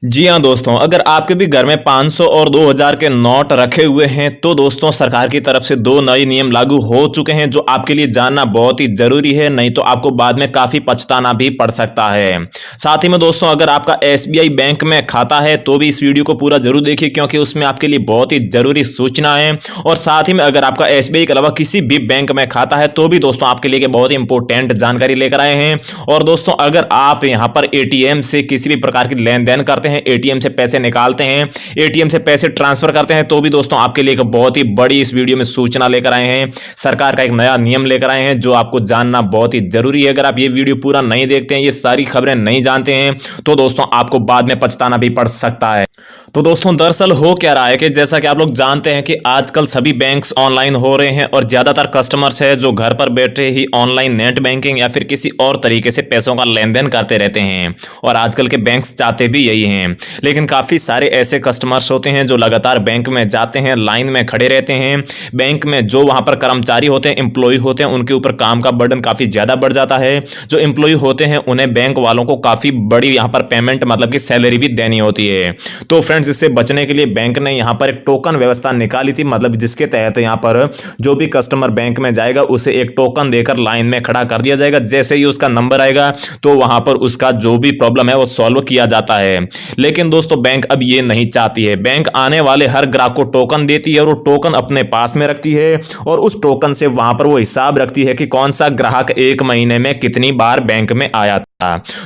जी हाँ दोस्तों, अगर आपके भी घर में 500 और 2000 के नोट रखे हुए हैं तो दोस्तों सरकार की तरफ से दो नए नियम लागू हो चुके हैं जो आपके लिए जानना बहुत ही जरूरी है, नहीं तो आपको बाद में काफी पछताना भी पड़ सकता है। साथ ही में दोस्तों अगर आपका एसबीआई बैंक में खाता है तो भी इस वीडियो को पूरा जरूर देखिए क्योंकि उसमें आपके लिए बहुत ही जरूरी सूचना है। और साथ ही में अगर आपका एसबीआई के अलावा किसी भी बैंक में खाता है तो भी दोस्तों आपके लिए बहुत ही इंपॉर्टेंट जानकारी लेकर आए हैं। और दोस्तों अगर आप यहाँ पर एटीएम से किसी भी प्रकार की लेन देन करते हैं, एटीएम से पैसे निकालते हैं, एटीएम से पैसे ट्रांसफर करते हैं तो भी दोस्तों आपके लिए एक बहुत ही बड़ी इस वीडियो में सूचना लेकर आए हैं। सरकार का एक नया नियम लेकर आए हैं जो आपको जानना बहुत ही जरूरी है। अगर आप ये वीडियो पूरा नहीं देखते हैं, ये सारी खबरें नहीं जानते हैं तो दोस्तों आपको बाद में पछताना भी पड़ सकता है। तो दोस्तों दरअसल हो क्या रहा है कि जैसा कि आप लोग जानते हैं कि आजकल सभी बैंक्स ऑनलाइन हो रहे हैं और ज्यादातर कस्टमर्स है जो घर पर बैठे ही ऑनलाइन नेट बैंकिंग या फिर किसी और तरीके से पैसों का लेन देन करते रहते हैं और आजकल के बैंक्स चाहते भी यही हैं। लेकिन काफी सारे ऐसे कस्टमर्स होते हैं जो लगातार बैंक में जाते हैं, लाइन में खड़े रहते हैं। बैंक में जो वहां पर कर्मचारी होते हैं, एम्प्लॉय होते हैं, उनके ऊपर काम का बर्डन काफी ज्यादा बढ़ जाता है। जो एम्प्लॉय होते हैं उन्हें बैंक वालों को काफी बड़ी यहाँ पर पेमेंट मतलब कि सैलरी भी देनी होती है। तो फ्रेंड्स इससे बचने के लिए बैंक ने यहाँ पर एक टोकन व्यवस्था निकाली थी, मतलब जिसके तहत यहाँ पर जो भी कस्टमर बैंक में जाएगा उसे एक टोकन देकर लाइन में खड़ा कर दिया जाएगा। जैसे ही उसका नंबर आएगा तो वहां पर उसका जो भी प्रॉब्लम है वो सॉल्व किया जाता है। लेकिन दोस्तों बैंक अब ये नहीं चाहती है। बैंक आने वाले हर ग्राहक को टोकन देती है और वो टोकन अपने पास में रखती है और उस टोकन से वहां पर वो हिसाब रखती है कि कौन सा ग्राहक एक महीने में कितनी बार बैंक में आया था।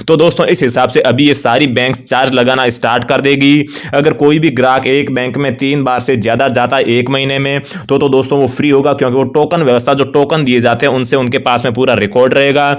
तो दोस्तों इस हिसाब से अभी ये सारी बैंक्स चार्ज लगाना स्टार्ट कर देगी। अगर कोई भी ग्राहक एक बैंक में 3 बार से ज्यादा जाता है एक महीने में तो दोस्तों वो फ्री होगा, क्योंकि वो टोकन व्यवस्था, जो टोकन दिए जाते हैं उनसे उनके पास में पूरा रिकॉर्ड रहेगा।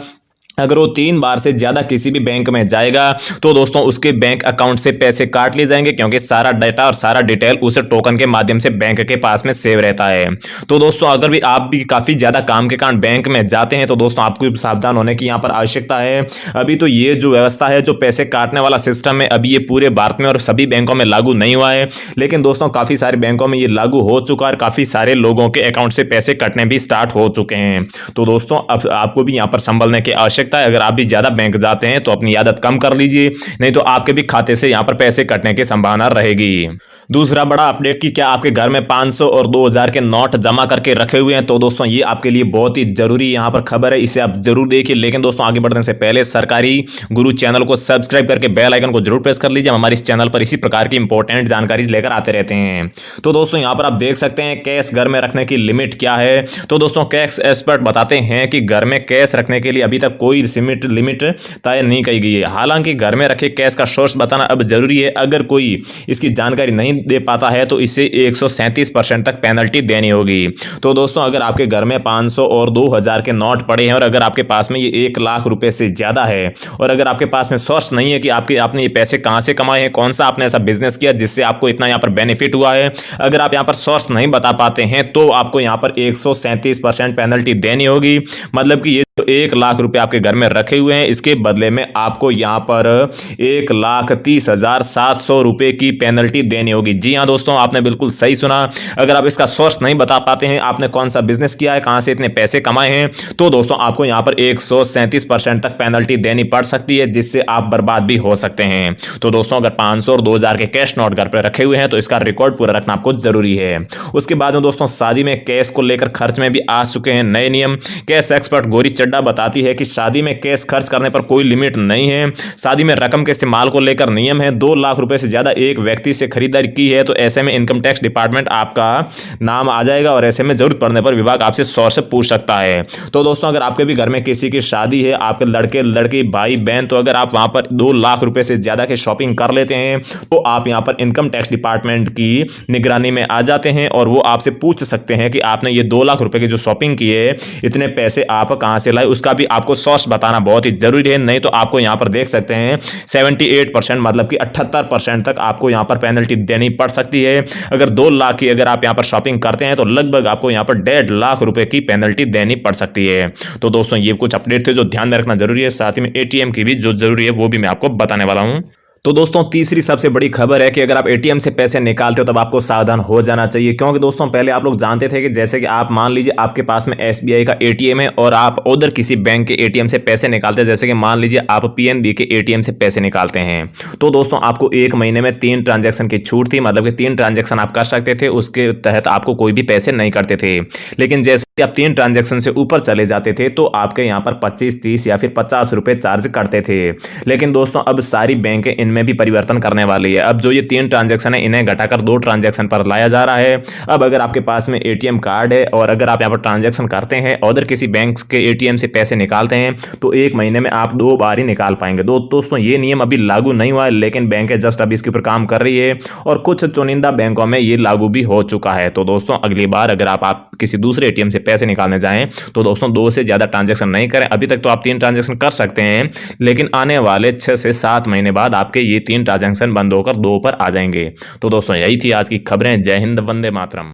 अगर वो 3 बार से ज्यादा किसी भी बैंक में जाएगा तो दोस्तों उसके बैंक अकाउंट से पैसे काट लिए जाएंगे, क्योंकि सारा डाटा और सारा डिटेल उस टोकन के माध्यम से बैंक के पास में सेव रहता है। तो दोस्तों अगर भी आप भी काफी ज्यादा काम के कारण बैंक में जाते हैं तो दोस्तों आपको सावधान होने की यहाँ पर आवश्यकता है। अभी तो ये जो व्यवस्था है, जो पैसे काटने वाला सिस्टम है, अभी ये पूरे भारत में और सभी बैंकों में लागू नहीं हुआ है, लेकिन दोस्तों काफी सारे बैंकों में ये लागू हो चुका है और काफी सारे लोगों के अकाउंट से पैसे कटने भी स्टार्ट हो चुके हैं। तो दोस्तों अब आपको भी यहाँ पर संभलने की आवश्यकता है। अगर आप भी ज्यादा बैंक जाते हैं तो अपनी आदत कम कर लीजिए, नहीं तो आपके भी खाते से यहां पर पैसे कटने की संभावना रहेगी। दूसरा बड़ा अपडेट कि क्या आपके घर में 500 और 2000 के नोट जमा करके रखे हुए हैं, तो दोस्तों ये आपके लिए बहुत ही जरूरी यहां पर खबर है, इसे आप जरूर देखिए। लेकिन दोस्तों आगे बढ़ने से पहले सरकारी गुरु चैनल को सब्सक्राइब करके बेल आइकन को जरूर प्रेस कर लीजिए। हम हमारे इस चैनल पर इसी प्रकार की इंपॉर्टेंट जानकारी लेकर आते रहते हैं। तो दोस्तों यहां पर आप देख सकते हैं कैश घर में रखने की लिमिट क्या है। तो दोस्तों कैश एक्सपर्ट बताते हैं कि घर में कैश रखने के लिए अभी तक कोई लिमिट तय नहीं की गई है। हालांकि घर में रखे कैश का सोर्स बताना अब जरूरी है। अगर कोई इसकी जानकारी नहीं दे पाता है तो इसे 137% तक पेनल्टी देनी होगी। तो दोस्तों अगर आपके घर में 500 और 2000 के नोट पड़े हैं और अगर आपके पास में ये 1 लाख रुपए से ज्यादा है और अगर आपके पास में सोर्स नहीं है कि आपने ये पैसे कहां से कमाए हैं, कौन सा आपने ऐसा बिजनेस किया जिससे आपको इतना यहां पर बेनिफिट हुआ है, अगर आप यहां पर सोर्स नहीं बता पाते हैं तो आपको यहां पर 137% पेनल्टी देनी होगी। मतलब कि ये 1 लाख रुपए आपके घर में रखे हुए हैं, इसके बदले में आपको यहां पर 1,30,700 रुपए की पेनल्टी देनी होगी। जी हां दोस्तों, आपने बिल्कुल सही सुना। अगर आप इसका सोर्स नहीं बता पाते हैं, आपने कौन सा बिजनेस किया है, कहां से इतने पैसे कमाए हैं, तो दोस्तों आपको यहां पर 137% तक पेनल्टी देनी पड़ सकती है, जिससे आप बर्बाद भी हो सकते हैं। तो दोस्तों अगर 500 और 2000 के कैश नोट घर पर रखे हुए हैं तो इसका रिकॉर्ड पूरा रखना आपको जरूरी है। उसके बाद में दोस्तों शादी में कैश को लेकर खर्च में भी आ चुके हैं नए नियम। कैश एक्सपर्ट गौरी चड्ढा बताती है कि शादी में कैश खर्च करने पर कोई लिमिट नहीं है। शादी में रकम के इस्तेमाल को लेकर नियम है। 2 लाख रुपए से ज्यादा एक व्यक्ति से खरीदारी की है तो ऐसे में इनकम टैक्स डिपार्टमेंट आपका नाम आ जाएगा और ऐसे में जरूरत पड़ने पर विभाग आपसे 100 से पूछ सकता है। तो दोस्तों अगर आपके भी घर में किसी की शादी है, आपके लड़के लड़की भाई बहन, तो अगर आप वहां पर 2 लाख रुपए से ज्यादा की शॉपिंग कर लेते हैं तो आप यहां पर इनकम टैक्स डिपार्टमेंट की निगरानी में आ जाते हैं और वो आपसे पूछ सकते हैं कि आपने ये 2 लाख रुपए की जो शॉपिंग की है, इतने पैसे आप कहां से लाए, उसका भी आपको सोर्स बताना बहुत ही जरूरी है। नहीं तो आपको यहां पर देख सकते हैं 78% मतलब कि 78% तक आपको यहां पर पेनल्टी देनी पड़ सकती है। अगर 2 लाख की अगर आप यहां पर शॉपिंग करते हैं तो लगभग आपको यहां पर 1.5 लाख रुपए की पेनल्टी देनी पड़ सकती है। तो दोस्तों ये कुछ अपडेट थे जो ध्यान में रखना जरूरी है। साथ ही में एटीएम की भी जो जरूरी है वो भी मैं आपको बताने वाला हूं। तो दोस्तों तीसरी सबसे बड़ी खबर है कि अगर आप एटीएम से पैसे निकालते हो तब आपको सावधान हो जाना चाहिए, क्योंकि दोस्तों पहले आप लोग जानते थे कि जैसे कि आप मान लीजिए आपके पास में एसबीआई का एटीएम है और आप उधर किसी बैंक के एटीएम से पैसे निकालते हैं, जैसे कि मान लीजिए आप पीएनबी के एटीएम से पैसे निकालते हैं, तो दोस्तों आपको 1 महीने में 3 ट्रांजैक्शन की छूट थी, मतलब कि 3 ट्रांजैक्शन आप कर सकते थे, उसके तहत आपको कोई भी पैसे नहीं करते थे। लेकिन जैसे आप 3 ट्रांजैक्शन से ऊपर चले जाते थे तो आपके यहाँ पर 25, 30 या फिर 50 रुपए चार्ज करते थे। लेकिन दोस्तों अब सारी बैंकें इनमें भी परिवर्तन करने वाली है। अब जो ये 3 ट्रांजैक्शन है इन्हें घटाकर 2 ट्रांजैक्शन पर लाया जा रहा है। अब अगर आपके पास में एटीएम कार्ड है और अगर आप यहाँ पर ट्रांजैक्शन करते हैं अदर किसी बैंक के एटीएम से पैसे निकालते हैं तो 1 महीने में आप 2 बार ही निकाल पाएंगे। दोस्तों ये नियम अभी लागू नहीं हुआ है, लेकिन बैंकें जस्ट अभी इसके ऊपर काम कर रही है और कुछ चुनिंदा बैंकों में ये लागू भी हो चुका है। तो दोस्तों अगली बार अगर आप किसी दूसरे एटीएम से पैसे निकालने जाएं तो दोस्तों 2 से ज्यादा ट्रांजैक्शन नहीं करें। अभी तक तो आप 3 ट्रांजैक्शन कर सकते हैं, लेकिन आने वाले 6 से 7 महीने बाद आपके ये 3 ट्रांजैक्शन बंद होकर 2 पर आ जाएंगे। तो दोस्तों यही थी आज की खबरें। जय हिंद, वंदे मातरम।